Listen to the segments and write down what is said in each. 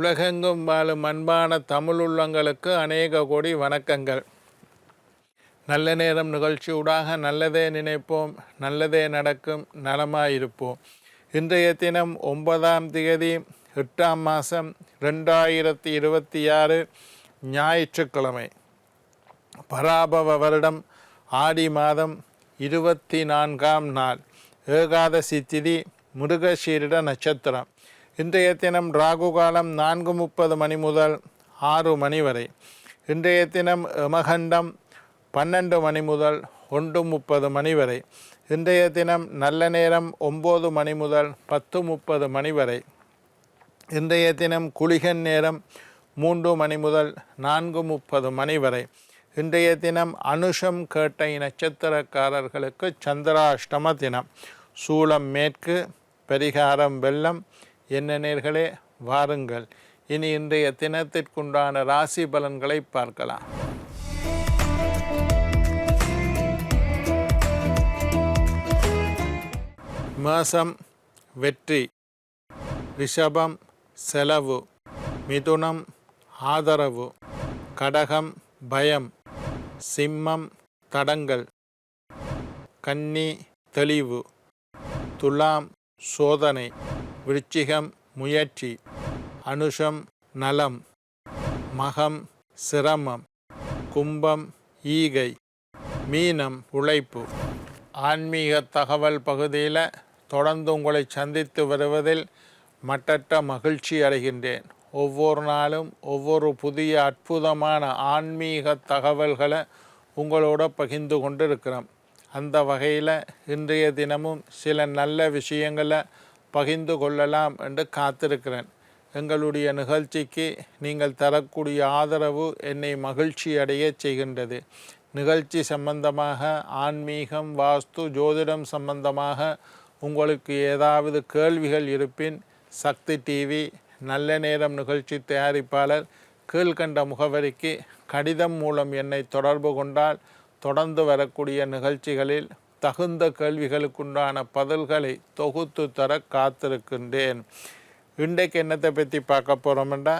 உலகெங்கும் வாழும் அன்பான தமிழுள்ளங்களுக்கு அநேக கோடி வணக்கங்கள். நல்ல நேரம் நிகழ்ச்சியூடாக நல்லதே நினைப்போம், நல்லதே நடக்கும், நலமாயிருப்போம். இன்றைய தினம் 9ஆம் தேதி 8ஆம் மாதம் 2026 ஞாயிற்றுக்கிழமை. பராபவ வருடம் ஆடி மாதம் 24ஆம் நாள், ஏகாதசி திதி, மிருகசீரிட நட்சத்திரம். இன்றைய தினம் ராகு காலம் 4:30 மணி முதல் 6 மணி வரை. இன்றைய தினம் யமகண்டம் 12 மணி முதல் 1:30 மணி வரை. இன்றைய தினம் நல்ல நேரம் 9 மணி முதல் 10:30 மணி வரை. இன்றைய தினம் குளிகன் நேரம் 3 மணி முதல் 4:30 மணி வரை. இன்றைய தினம் அனுஷம் கேட்டை நட்சத்திரக்காரர்களுக்கு சந்திராஷ்டம தினம். சூலம் மேற்கு, பரிகாரம் வெள்ளம். என்ன நேர்களே, வாருங்கள் இனி இன்றைய தினத்திற்குண்டான ராசி பலன்களை பார்க்கலாம். மேஷம் வெற்றி, ரிஷபம் செலவு, மிதுனம் ஆதரவு, கடகம் பயம், சிம்மம் தடங்கள், கன்னி தெளிவு, துலாம் சோதனை, விருச்சிகம் முயற்சி, அனுஷம் நலம், மகம் சிரமம், கும்பம் ஈகை, மீனம் உழைப்பு. ஆன்மீக தகவல் பகுதியில் தொடர்ந்து உங்களை சந்தித்து வருவதில் மட்டற்ற மகிழ்ச்சி அடைகின்றேன். ஒவ்வொரு நாளும் ஒவ்வொரு புதிய அற்புதமான ஆன்மீக தகவல்களை உங்களோட பகிர்ந்து கொண்டு இருக்கிறோம். அந்த வகையில் இன்றைய தினமும் சில நல்ல விஷயங்களை பகிர்ந்து கொள்ளலாம் என்று காத்திருக்கிறேன். எங்களுடைய நிகழ்ச்சிக்கு நீங்கள் தரக்கூடிய ஆதரவு என்னை மகிழ்ச்சி அடைய செய்கின்றது. நிகழ்ச்சி சம்பந்தமாக, ஆன்மீகம், வாஸ்து, ஜோதிடம் சம்பந்தமாக உங்களுக்கு ஏதாவது கேள்விகள் இருப்பின் சக்தி டிவி நல்ல நேரம் நிகழ்ச்சி தயாரிப்பாளர் கீழ்கண்ட முகவரிக்கு கடிதம் மூலம் என்னை தொடர்பு கொண்டால் தொடர்ந்து வரக்கூடிய நிகழ்ச்சிகளில் தகுந்த கேள்விகளுக்குண்டான பதில்களை தொகுத்து தர காத்திருக்கின்றேன். இன்றைக்கு என்னத்தை பற்றி பார்க்க போகிறோம்னா,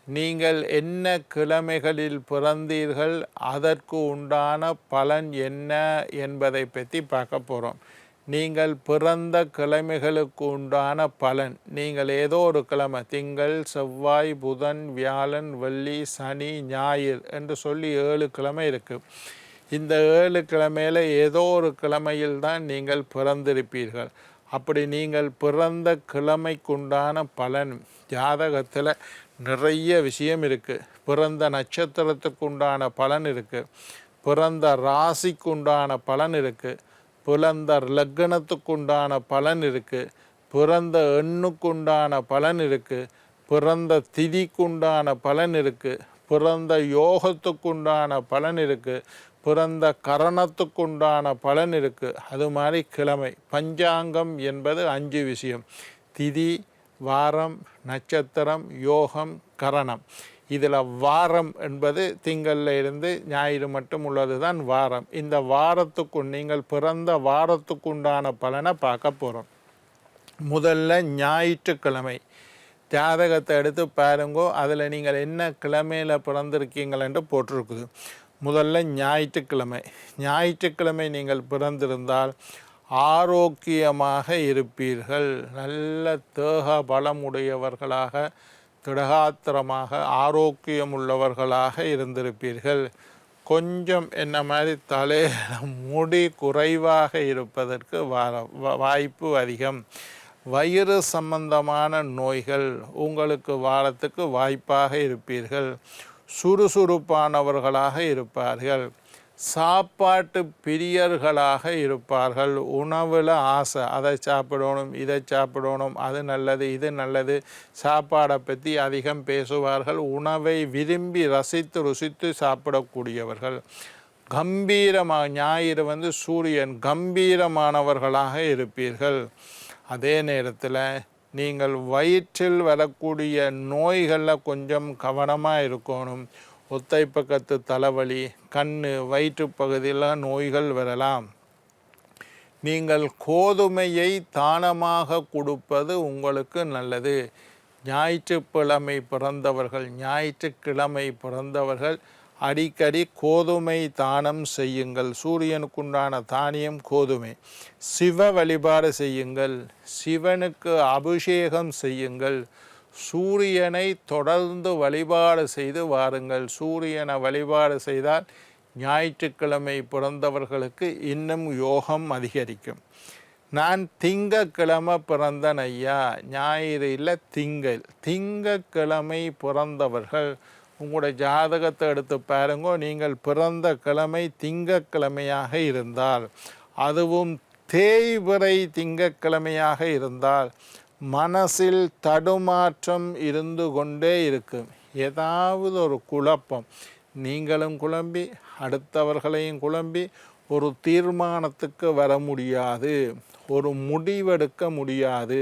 நீங்கள் என்ன கிழமைகளில் பிறந்தீர்கள், அதற்கு உண்டான பலன் என்ன என்பதை பற்றி பார்க்க போகிறோம். நீங்கள் பிறந்த கிழமைகளுக்கு உண்டான பலன், நீங்கள் ஏதோ ஒரு கிழமை, திங்கள், செவ்வாய், புதன், வியாழன், வெள்ளி, சனி, ஞாயிறு என்று சொல்லி 7 கிழமை இருக்குது. இந்த 7 கிழமையில் ஏதோ ஒரு கிழமையில் தான் நீங்கள் பிறந்திருப்பீர்கள். அப்படி நீங்கள் பிறந்த கிழமைக்குண்டான பலன் ஜாதகத்தில் நிறைய விஷயம் இருக்குது. பிறந்த நட்சத்திரத்துக்குண்டான பலன் இருக்குது, பிறந்த ராசிக்குண்டான பலன் இருக்குது, பிறந்த லக்னத்துக்குண்டான பலன் இருக்குது, பிறந்த எண்ணுக்குண்டான பலன் இருக்குது, பிறந்த திதிக்குண்டான பலன் இருக்குது, பிறந்த யோகத்துக்குண்டான பலன் இருக்குது, பிறந்த கரணத்துக்குண்டான பலன் இருக்குது. அது மாதிரி கிழமை பஞ்சாங்கம் என்பது 5 விஷயம்: திதி, வாரம், நட்சத்திரம், யோகம், கரணம். இதில் வாரம் என்பது திங்களில் இருந்து ஞாயிறு மட்டும் உள்ளது தான் வாரம். இந்த வாரத்துக்கு நீங்கள் பிறந்த வாரத்துக்குண்டான பலனை பார்க்க போகிறோம். முதல்ல ஞாயிற்றுக்கிழமை ஜாதகத்தை எடுத்து பாருங்கோ. அதில் நீங்கள் என்ன கிழமையில் பிறந்திருக்கீங்கள் என்று போட்டிருக்குது. முதல்ல ஞாயிற்றுக்கிழமை. ஞாயிற்றுக்கிழமை நீங்கள் பிறந்திருந்தால் ஆரோக்கியமாக இருப்பீர்கள். நல்ல தேக பலமுடையவர்களாக, திடகாத்திரமாக, ஆரோக்கியம் உள்ளவர்களாக இருந்திருப்பீர்கள். கொஞ்சம் என்ன மாதிரி தலையில் முடி குறைவாக இருப்பதற்கு வாய்ப்பு அதிகம். வயிறு சம்பந்தமான நோய்கள் உங்களுக்கு வாரத்துக்கு வாய்ப்பாக இருப்பீர்கள். சுறுசுறுப்பானவர்களாக இருப்பார்கள். சாப்பாட்டு பிரியர்களாக இருப்பார்கள். உணவில் ஆசை, அதை சாப்பிடணும், இதை சாப்பிடணும், அது நல்லது, இது நல்லது, சாப்பாடை பற்றி அதிகம் பேசுவார்கள். உணவை விரும்பி ரசித்து ருசித்து சாப்பிடக்கூடியவர்கள். கம்பீரமாக, ஞாயிறு சூரியன், கம்பீரமானவர்களாக இருப்பீர்கள். அதே நேரத்தில் நீங்கள் வயிற்றில் வரக்கூடிய நோய்களில் கொஞ்சம் கவனமாக இருக்கணும். ஒத்தை பக்கத்து தலைவலி, கண், வயிற்று பகுதியில் நோய்கள் வரலாம். நீங்கள் கோதுமையை தானமாக கொடுப்பது உங்களுக்கு நல்லது. ஞாயிற்றுக்கிழமை பிறந்தவர்கள் அடிக்கடி கோதுமை தானம் செய்யுங்கள். சூரியனுக்குண்டான தானியம் கோதுமை. சிவ வழிபாடு செய்யுங்கள். சிவனுக்கு அபிஷேகம் செய்யுங்கள். சூரியனை தொடர்ந்து வழிபாடு செய்து வாருங்கள். சூரியனை வழிபாடு செய்தால் ஞாயிற்றுக்கிழமை பிறந்தவர்களுக்கு இன்னும் யோகம் அதிகரிக்கும். நான் திங்கக்கிழமை பிறந்தன் ஐயா, ஞாயிறு இல்லை திங்கக்கிழமை பிறந்தவர்கள் உங்களுடைய ஜாதகத்தை எடுத்து பாருங்க. நீங்கள் பிறந்த கிழமை திங்கக்கிழமையாக இருந்தால், அதுவும் தேய்பிறை திங்கக்கிழமையாக இருந்தால் மனசில் தடுமாற்றம் இருந்து கொண்டே இருக்கும். ஏதாவது ஒரு குழப்பம், நீங்களும் குழம்பி அடுத்தவர்களையும் குழம்பி ஒரு தீர்மானத்துக்கு வர முடியாது, ஒரு முடிவெடுக்க முடியாது.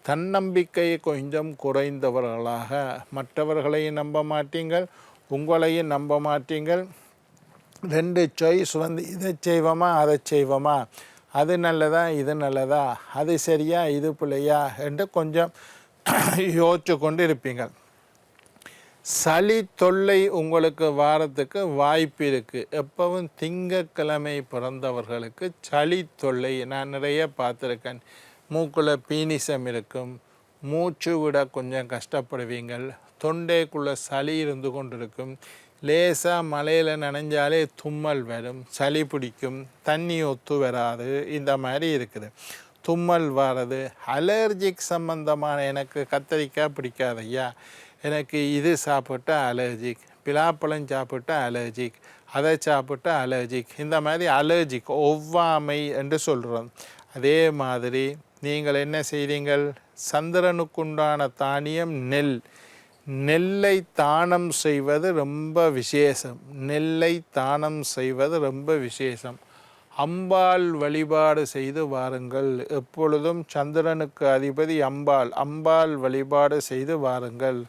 தன்னம்பிக்கையை கொஞ்சம் குறைந்தவர்களாக, மற்றவர்களையும் நம்ப மாட்டீங்கள், உங்களையும் நம்ப மாட்டீங்கள். 2 சாய்ஸ் இதை செய்வோமா அதை செய்வோமா, அது நல்லதா இது நல்லதா, அது சரியா இது பிள்ளையா என்று கொஞ்சம் யோசிச்சு கொண்டு இருப்பீங்க. சளி தொல்லை உங்களுக்கு வாரத்துக்கு வாய்ப்பு இருக்குது. எப்பவும் திங்கக்கிழமை பிறந்தவர்களுக்கு சளி தொல்லை நான் நிறைய பார்த்துருக்கேன். மூக்கில் பீனிசம் இருக்கும், மூச்சு விட கொஞ்சம் கஷ்டப்படுவீங்கள், தொண்டைக்குள்ளே சளி இருந்து கொண்டு இருக்கும், லேசாக மழையில் நனைஞ்சாலே தும்மல் வரும், சளி பிடிக்கும், தண்ணி ஒத்து வராது, இந்த மாதிரி இருக்குது. தும்மல் வர்றது, அலர்ஜிக் சம்பந்தமான, எனக்கு கத்தரிக்காய் பிடிக்காதையா, எனக்கு இது சாப்பிட்டா அலர்ஜிக், பிலாப்பழம் சாப்பிட்டா அலர்ஜிக், அதை சாப்பிட்டா அலர்ஜிக், இந்த மாதிரி அலர்ஜிக் ஒவ்வாமை என்று சொல்கிறோம். அதே மாதிரி நீங்கள் என்ன செய்கிறீங்கள், சந்திரனுக்குண்டான தானியம் நெல்லை தானம் செய்வது ரொம்ப விசேஷம். நெல்லை தானம் செய்வது ரொம்ப விசேஷம். அம்பாள் வழிபாடு செய்து வாருங்கள். எப்பொழுதும் சந்திரனுக்கு அதிபதி அம்பாள் வழிபாடு செய்து வாருங்கள்.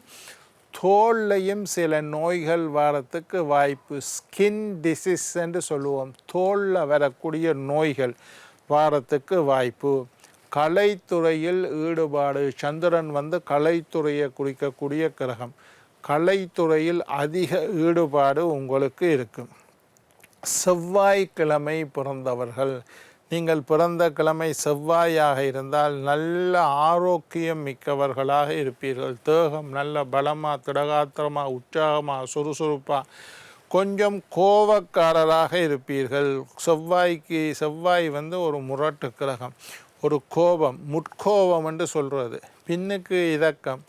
தோல்லையும் சில நோய்கள் வாரத்துக்கு வாய்ப்பு. ஸ்கின் டிசீஸ் என்று சொல்லுவோம், தோலில் வரக்கூடிய நோய்கள் வாரத்துக்கு வாய்ப்பு. கலைத்துறையில் ஈடுபாடு, சந்திரன் கலைத்துறையை குறிக்கக்கூடிய கிரகம். கலைத்துறையில் அதிக ஈடுபாடு உங்களுக்கு இருக்கும். செவ்வாய்க்கிழமை பிறந்தவர்கள், நீங்கள் பிறந்த கிழமை செவ்வாயாக இருந்தால் நல்ல ஆரோக்கியம் மிக்கவர்களாக இருப்பீர்கள். தேகம் நல்ல பலமாக, திடகாத்திரமாக, உற்சாகமாக, சுறுசுறுப்பாக, கொஞ்சம் கோபக்காரராக இருப்பீர்கள். செவ்வாய் ஒரு முரட்டு கிரகம், ஒரு கோபம், முட்கோபம் என்று சொல்கிறது. பின்னுக்கு இதக்கம்,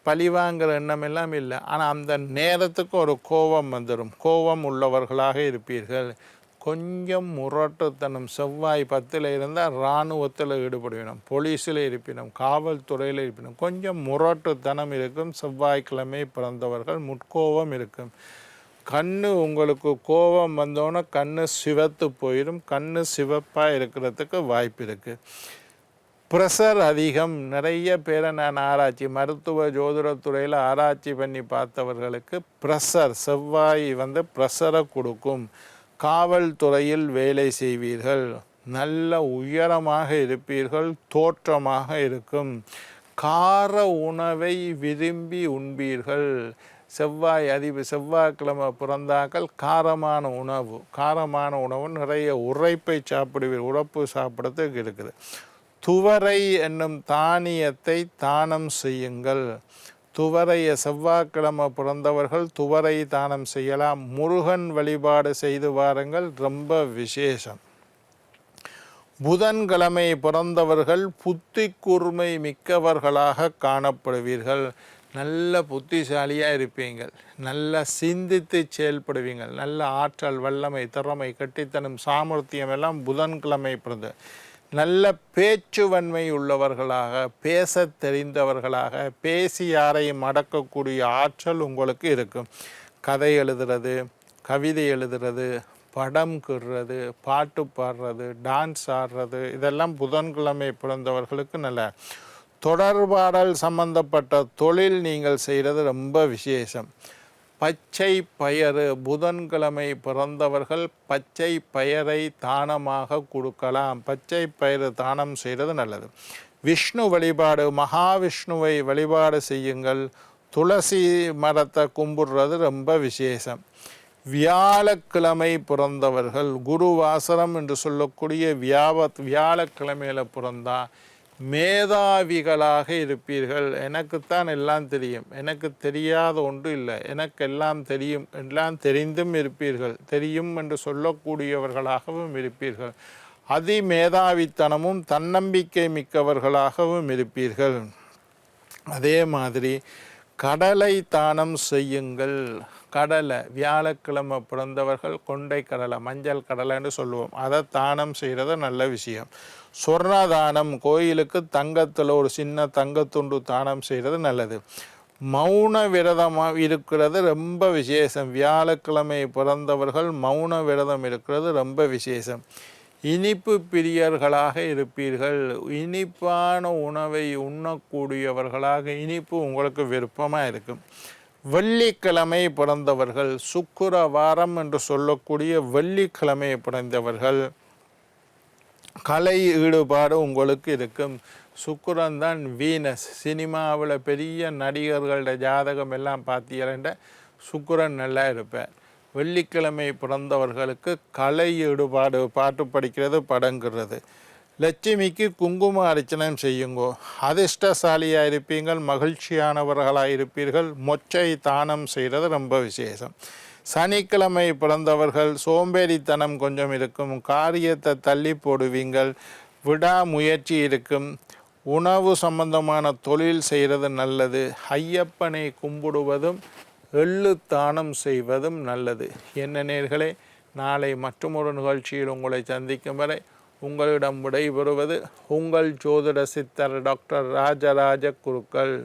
பழிவாங்கிற எண்ணம் எல்லாம் இல்லை, ஆனால் அந்த நேரத்துக்கு ஒரு கோபம் வந்துடும். கோபம் உள்ளவர்களாக இருப்பீர்கள். கொஞ்சம் முரட்டுத்தனம். செவ்வாய் 10ல் இருந்தால் இராணுவத்தில் ஈடுபடுவினோம், போலீஸில் இருப்பினோம், காவல்துறையில் இருப்பினோம். கொஞ்சம் முரட்டுத்தனம் இருக்கும். செவ்வாய்க்கிழமை பிறந்தவர்கள் முட்கோபம் இருக்கும். கண்ணு உங்களுக்கு கோபம் வந்தோன்னே கண்ணு சிவத்து போயிடும். கண்ணு சிவப்பாக இருக்கிறதுக்கு வாய்ப்பு இருக்குது. ப்ரெஷர் அதிகம். நிறைய பேரை நான் ஆராய்ச்சி, மருத்துவ ஜோதிடத்துறையில் ஆராய்ச்சி பண்ணி பார்த்தவர்களுக்கு ப்ரெஷர், செவ்வாய் ப்ரெஷரை கொடுக்கும். காவல்துறையில் வேலை செய்வீர்கள், நல்ல உயரமாக இருப்பீர்கள், தோற்றமாக இருக்கும். உணவை விரும்பி உண்பீர்கள். செவ்வாய்க்கிழமை பிறந்தாக்கள் காரமான உணவு நிறைய உரைப்பை சாப்பிடுவீர்கள். உழைப்பு சாப்பிட்றதுக்கு இருக்குது. துவரை என்னும் தானியத்தை தானம் செய்யுங்கள். துவரையை செவ்வாய்க்கிழமை பிறந்தவர்கள் துவரை தானம் செய்யலாம். முருகன் வழிபாடு செய்து வாருங்கள், ரொம்ப விசேஷம். புதன்கிழமை பிறந்தவர்கள் புத்தி கூர்மை மிக்கவர்களாக காணப்படுவீர்கள். நல்ல புத்திசாலியாக இருப்பீங்கள், நல்லா சிந்தித்து செயல்படுவீங்கள். நல்ல ஆற்றல், வல்லமை, திறமை, கட்டித்தனம், சாமர்த்தியம் எல்லாம் புதன்கிழமை பிறந்த. நல்ல பேச்சுவன்மை உள்ளவர்களாக, பேச தெரிந்தவர்களாக, பேசி யாரையும் அடக்கக்கூடிய ஆற்றல் உங்களுக்கு இருக்கும். கதை எழுதுறது, கவிதை எழுதுறது, படம் கீறுறது, பாட்டு பாடுறது, டான்ஸ் ஆடுறது, இதெல்லாம் புதன்கிழமை பிறந்தவர்களுக்கு நல்ல. தொடர்பாடல் சம்பந்தப்பட்ட தொழில் நீங்கள் செய்கிறது ரொம்ப விசேஷம். பச்சை பயறு, புதன்கிழமை பிறந்தவர்கள் பச்சை பயரை தானமாக கொடுக்கலாம். பச்சை பயிறு தானம் செய்கிறது நல்லது. விஷ்ணு வழிபாடு, மகாவிஷ்ணுவை வழிபாடு செய்யுங்கள். துளசி மரத்தை கும்பிடுறது ரொம்ப விசேஷம். வியாழக்கிழமை பிறந்தவர்கள், குருவாசரம் என்று சொல்லக்கூடிய வியாழக்கிழமையில் பிறந்தா மேதாவிகளாக இருப்பீர்கள். எனக்குத்தான் எல்லாம் தெரியும், எனக்கு தெரியாத ஒன்று இல்லை, எனக்கு எல்லாம் தெரியும், எல்லாம் தெரிந்தும் இருப்பீர்கள், தெரியும் என்று சொல்லக்கூடியவர்களாகவும் இருப்பீர்கள். அதிமேதாவித்தனமும் தன்னம்பிக்கை மிக்கவர்களாகவும் இருப்பீர்கள். அதே மாதிரி கடலை தானம் செய்யுங்கள். கடலை, வியாழக்கிழமை பிறந்தவர்கள் கொண்டை கடலை, மஞ்சள் கடலைன்னு சொல்லுவோம், அதை தானம் செய்கிறது நல்ல விஷயம். சொர்ண தானம், கோயிலுக்கு தங்கத்தில் ஒரு சின்ன தங்கத்துண்டு தானம் செய்கிறது நல்லது. மௌன விரதமாக இருக்கிறது ரொம்ப விசேஷம். வியாழக்கிழமை பிறந்தவர்கள் மௌன விரதம் இருக்கிறது ரொம்ப விசேஷம். இனிப்பு பிரியர்களாக இருப்பீர்கள். இனிப்பான உணவை உண்ணக்கூடியவர்களாக, இனிப்பு உங்களுக்கு விருப்பமாக இருக்கும். வெள்ளிக்கிழமை பிறந்தவர்கள், சுக்கிரவாரம் என்று சொல்லக்கூடிய வெள்ளிக்கிழமை பிறந்தவர்கள் கலை ஈடுபாடு உங்களுக்கு இருக்கும். சுக்கிரன் தான் வீனஸ். சினிமாவில் பெரிய நடிகர்களோட ஜாதகம் எல்லாம் பார்த்தீங்கன்னா சுக்கிரன் நல்லா இருப்பார். வெள்ளிக்கிழமை பிறந்தவர்களுக்கு கலை ஈடுபாடு, பாட்டு படிக்கிறது, படங்கிறது. லட்சுமிக்கு குங்கும அர்ச்சனம் செய்யுங்கோ. அதிர்ஷ்டசாலியாக இருப்பீங்கள், மகிழ்ச்சியானவர்களாக இருப்பீர்கள். மொச்சை தானம் செய்கிறது ரொம்ப விசேஷம். சனிக்கிழமை பிறந்தவர்கள் சோம்பேறித்தனம் கொஞ்சம் இருக்கும், காரியத்தை தள்ளி போடுவீங்கள், விடாமுயற்சி இருக்கும். உணவு சம்பந்தமான தொழில் செய்கிறது நல்லது. ஐயப்பனை கும்பிடுவதும் எள்ளு தானம் செய்வதும் நல்லது. என்ன நேயர்களே, நாளை மற்றொரு நிகழ்ச்சியில் உங்களை சந்திக்கும் வரை உங்களிடம் விடைபெறுவது உங்கள் ஜோதிட சித்தர் டாக்டர் ராஜராஜ குருக்கள்.